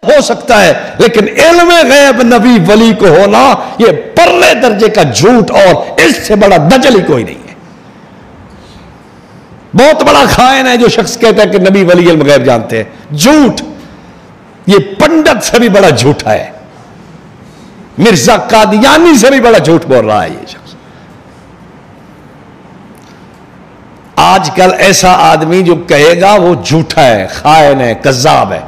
ہو سکتا ہے، لیکن علم غیب نبی ولی کو ہونا یہ پرلے درجے کا جھوٹ، اور اس سے بڑا دجل ہی کوئی نہیں ہے۔ بہت بڑا خائن ہے جو شخص کہتا ہے کہ نبی ولی علم غیب جانتے ہیں، جھوٹ۔ یہ پنڈت سے بھی بڑا جھوٹا ہے، مرزا قادیانی سے بھی بڑا جھوٹ بول رہا ہے یہ شخص۔ آج کل ایسا آدمی جو کہے گا وہ جھوٹا ہے، خائن ہے، کذاب ہے۔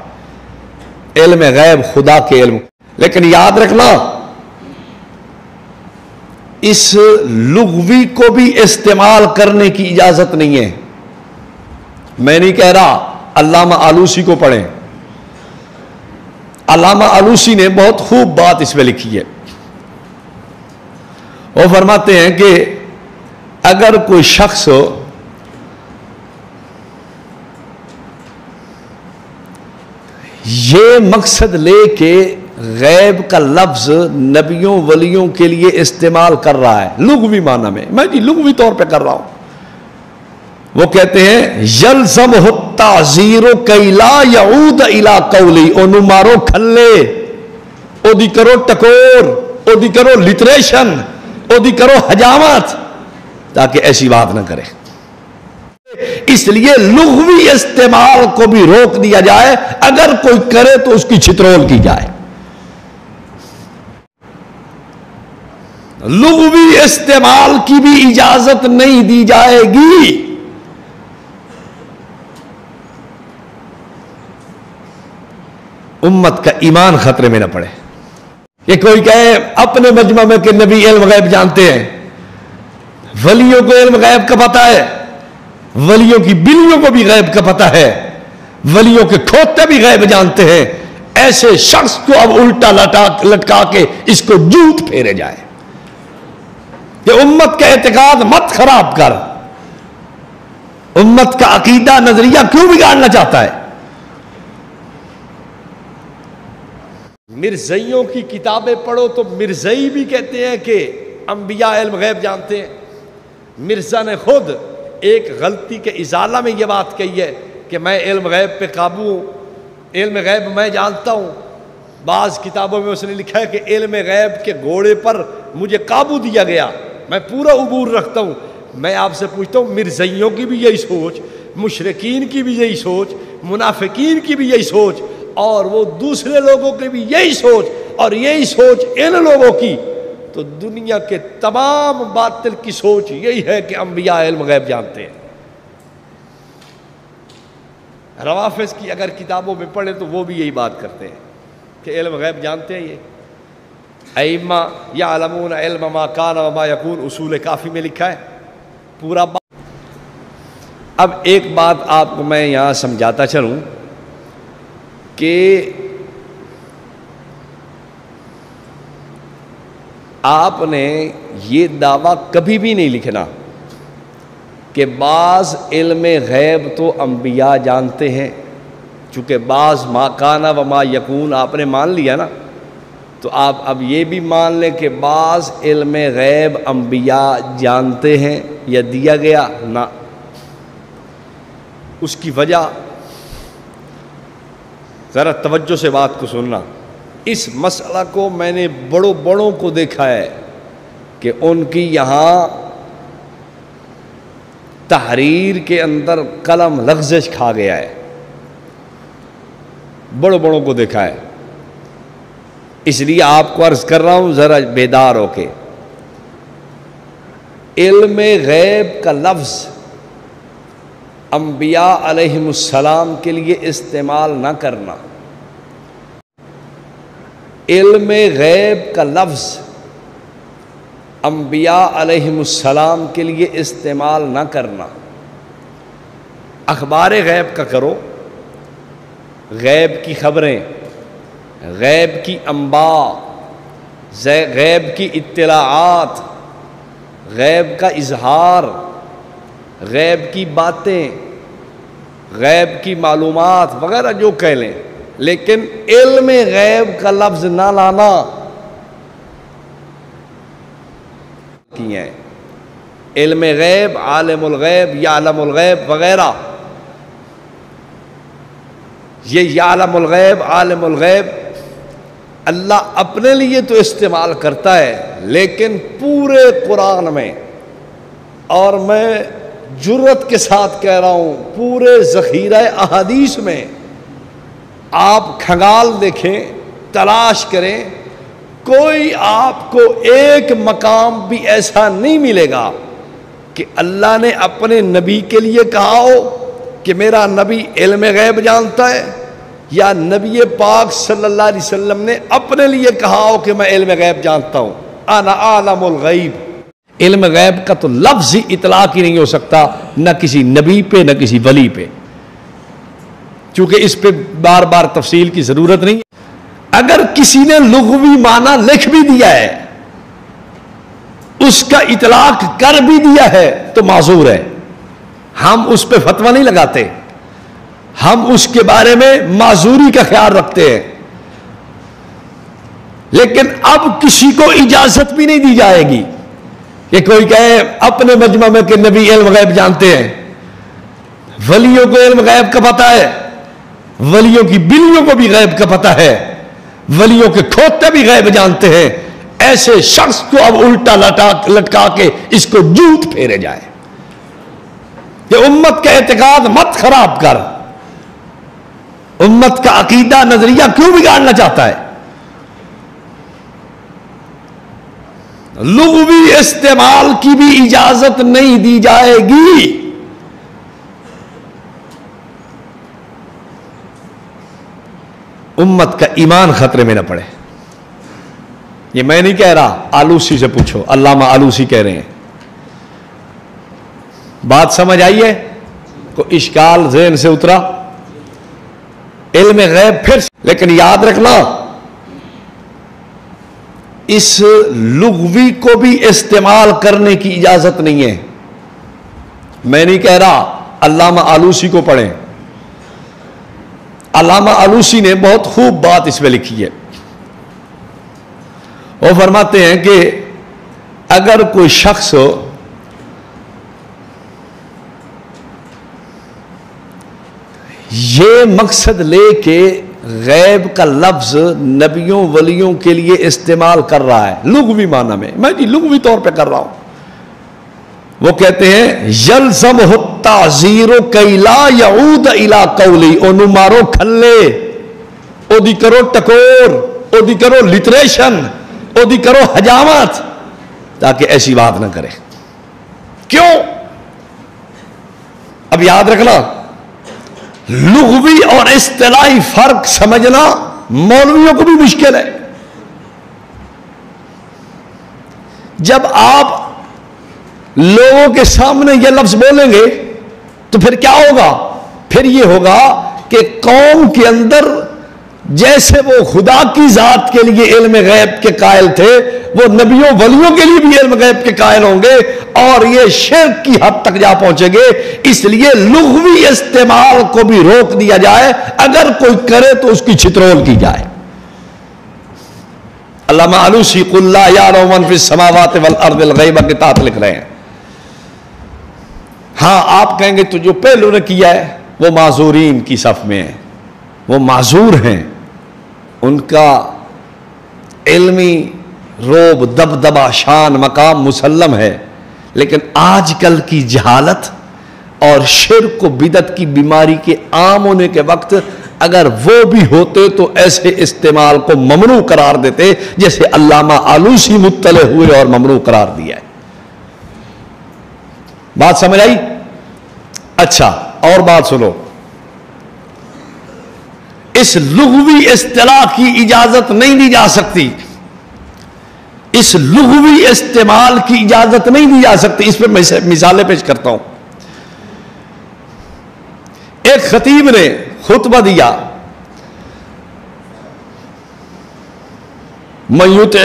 علم غیب خدا کے علم، لیکن یاد رکھنا اس لغوی کو بھی استعمال کرنے کی اجازت نہیں ہے۔ میں نہیں کہہ رہا، علامہ آلوسی کو پڑھیں، علامہ آلوسی نے بہت خوب بات اس میں لکھی ہے۔ وہ فرماتے ہیں کہ اگر کوئی شخص یہ مقصد لے کے غیب کا لفظ نبیوں ولیوں کے لیے استعمال کر رہا ہے لغوی معنی میں جی لغوی طور پہ کر رہا ہوں، وہ کہتے ہیں یلزمہ التعزیر کئی لا یعود الی قولی، اونو مارو کھلے، او دی کرو ٹکور، او دی کرو لٹریشن، او دی کرو حجامت، تاکہ ایسی بات نہ کرے۔ اس لیے لغوی استعمال کو بھی روک دیا جائے، اگر کوئی کرے تو اس کی چھترول کی جائے۔ لغوی استعمال کی بھی اجازت نہیں دی جائے گی۔ امت کا ایمان خطرے میں نہ پڑے کہ کوئی کہے اپنے مجمع میں کہ نبی علم غیب جانتے ہیں، ولیوں کو علم غیب کا پتہ ہے، ولیوں کی بلیوں کو بھی غیب کا پتہ ہے، ولیوں کے کھوتے بھی غیب جانتے ہیں۔ ایسے شخص کو اب الٹا لٹکا کے اس کو جوت پھیرے جائے کہ امت کا اعتقاد مت خراب کر، امت کا عقیدہ نظریہ کیوں بگاڑنا چاہتا ہے؟ مرزائیوں کی کتابیں پڑھو تو مرزائی بھی کہتے ہیں کہ انبیاء علم غیب جانتے ہیں۔ مرزا نے خود ایک غلطی کے ازالہ میں یہ بات کہی ہے کہ میں علم غیب پہ قابو ہوں، علم غیب میں جانتا ہوں۔ بعض کتابوں میں اس نے لکھا ہے کہ علم غیب کے گھوڑے پر مجھے قابو دیا گیا، میں پورا عبور رکھتا ہوں۔ میں آپ سے پوچھتا ہوں، مرزائیوں کی بھی یہی سوچ، مشرکین کی بھی یہی سوچ، منافقین کی بھی یہی سوچ، اور وہ دوسرے لوگوں کی بھی یہی سوچ، اور یہی سوچ ان لوگوں کی، تو دنیا کے تمام باطل کی سوچ یہی ہے کہ انبیاء علم غیب جانتے ہیں۔ روافظ کی اگر کتابوں میں پڑھیں تو وہ بھی یہی بات کرتے ہیں کہ علم غیب جانتے ہیں۔ یہ ائمہ یعلمون علم ما کان وما یکون، اصول کافی میں لکھا ہے پورا بات۔ اب ایک بات آپ کو میں یہاں سمجھاتا چلوں کہ آپ نے یہ دعویٰ کبھی بھی نہیں لکھنا کہ بعض علم غیب تو انبیاء جانتے ہیں، چونکہ بعض ما کان و ما یکون آپ نے مان لیا نا، تو آپ اب یہ بھی مان لیں کہ بعض علم غیب انبیاء جانتے ہیں یا دیا گیا نہ۔ اس کی وجہ ذرا توجہ سے بات کو سننا، اس مسئلہ کو میں نے بڑوں کو دیکھا ہے کہ ان کی یہاں تحریر کے اندر قلم لغزش کھا گیا ہے، بڑوں کو دیکھا ہے۔ اس لیے آپ کو عرض کر رہا ہوں ذرا بیدار ہو کے، علم غیب کا لفظ انبیاء علیہم السلام کے لیے استعمال نہ کرنا، علم غیب کا لفظ انبیاء علیہم السلام کے لیے استعمال نہ کرنا۔ اخبار غیب کا کرو، غیب کی خبریں، غیب کی انباء، غیب کی اطلاعات، غیب کا اظہار، غیب کی باتیں، غیب کی معلومات وغیرہ جو کہہ لیں، لیکن علم غیب کا لفظ نہ لانا کی ہے۔ علم غیب، عالم الغیب، یعلم الغیب وغیرہ یہ یعلم الغیب، عالم الغیب اللہ اپنے لیے تو استعمال کرتا ہے، لیکن پورے قرآن میں، اور میں جرت کے ساتھ کہہ رہا ہوں پورے ذخیرہ احادیث میں آپ کھنگال دیکھیں، تلاش کریں، کوئی آپ کو ایک مقام بھی ایسا نہیں ملے گا کہ اللہ نے اپنے نبی کے لیے کہا ہو کہ میرا نبی علم غیب جانتا ہے، یا نبی پاک صلی اللہ علیہ وسلم نے اپنے لیے کہا ہو کہ میں علم غیب جانتا ہوں، انا عالم الغیب۔ علم غیب کا تو لفظ ہی اطلاق ہی نہیں ہو سکتا، نہ کسی نبی پہ نہ کسی ولی پہ، چونکہ اس پہ بار بار تفصیل کی ضرورت نہیں ہے۔ اگر کسی نے لغوی معنی لکھ بھی دیا ہے، اس کا اطلاق کر بھی دیا ہے تو معذور ہے، ہم اس پہ فتویٰ نہیں لگاتے، ہم اس کے بارے میں معذوری کا خیال رکھتے ہیں۔ لیکن اب کسی کو اجازت بھی نہیں دی جائے گی کہ کوئی کہے اپنے مجمع میں کہ نبی علم غیب جانتے ہیں، ولیوں کو علم غیب کا پتہ ہے، ولیوں کی بلیوں کو بھی غیب کا پتہ ہے، ولیوں کے کھوتے بھی غیب جانتے ہیں، ایسے شخص کو اب الٹا لٹکا کے اس کو جوت پھیرے جائے کہ امت کا اعتقاد مت خراب کر، امت کا عقیدہ نظریہ کیوں بگاڑنا چاہتا ہے؟ لغوی استعمال کی بھی اجازت نہیں دی جائے گی۔ امت کا ایمان خطرے میں نہ پڑے۔ یہ میں نہیں کہہ رہا، آلوسی سے پوچھو، علامہ آلوسی کہہ رہے ہیں۔ بات سمجھ آئی ہے؟ کوئی اشکال ذہن سے اترا؟ علم غیب پھر، لیکن یاد رکھنا اس لغوی کو بھی استعمال کرنے کی اجازت نہیں ہے۔ میں نہیں کہہ رہا، علامہ آلوسی کو پڑھیں، علامہ آلوسی نے بہت خوب بات اس میں لکھی ہے۔ وہ فرماتے ہیں کہ اگر کوئی شخص یہ مقصد لے کے غیب کا لفظ نبیوں ولیوں کے لیے استعمال کر رہا ہے لغوی معنی میں جی لغوی طور پہ کر رہا ہوں، وہ کہتے ہیں یلزمہ التعزیر کی لا یعود الی قولی، اونو مارو کھلے، او دی کرو ٹکور، او دی کرو لٹریشن، او دی کرو حجامت، تاکہ ایسی بات نہ کرے۔ کیوں؟ اب یاد رکھنا، لغوی اور اصطلاحی فرق سمجھنا مولویوں کو بھی مشکل ہے۔ جب آپ لوگوں کے سامنے یہ لفظ بولیں گے تو پھر کیا ہوگا؟ پھر یہ ہوگا کہ قوم کے اندر جیسے وہ خدا کی ذات کے لیے علم غیب کے قائل تھے، وہ نبیوں ولیوں کے لیے بھی علم غیب کے قائل ہوں گے، اور یہ شرک کی حد تک جا پہنچیں گے۔ اس لیے لغوی استعمال کو بھی روک دیا جائے، اگر کوئی کرے تو اس کی چھترول کی جائے۔ علامہ آلوسی قل لا یعلم من فی السماوات والارض الغیب کے تحت لکھ رہے ہیں۔ ہاں آپ کہیں گے تو جو پہلو نے کیا ہے وہ معذورین کی صف میں ہے، وہ معذور ہیں، ان کا علمی روب دبدبہ شان مقام مسلم ہے، لیکن آج کل کی جہالت اور شرک و بدعت کی بیماری کے عام ہونے کے وقت اگر وہ بھی ہوتے تو ایسے استعمال کو ممنوع قرار دیتے جیسے علامہ آلوسی مطلع ہوئے اور ممنوع قرار دیا ہے۔ بات سمجھ آئی؟ اچھا اور بات سنو، اس لغوی اصطلاح کی اجازت نہیں دی جا سکتی، اس لغوی استعمال کی اجازت نہیں دی جا سکتی۔ اس پہ میں مثالیں پیش کرتا ہوں۔ ایک خطیب نے خطبہ دیا، من یطع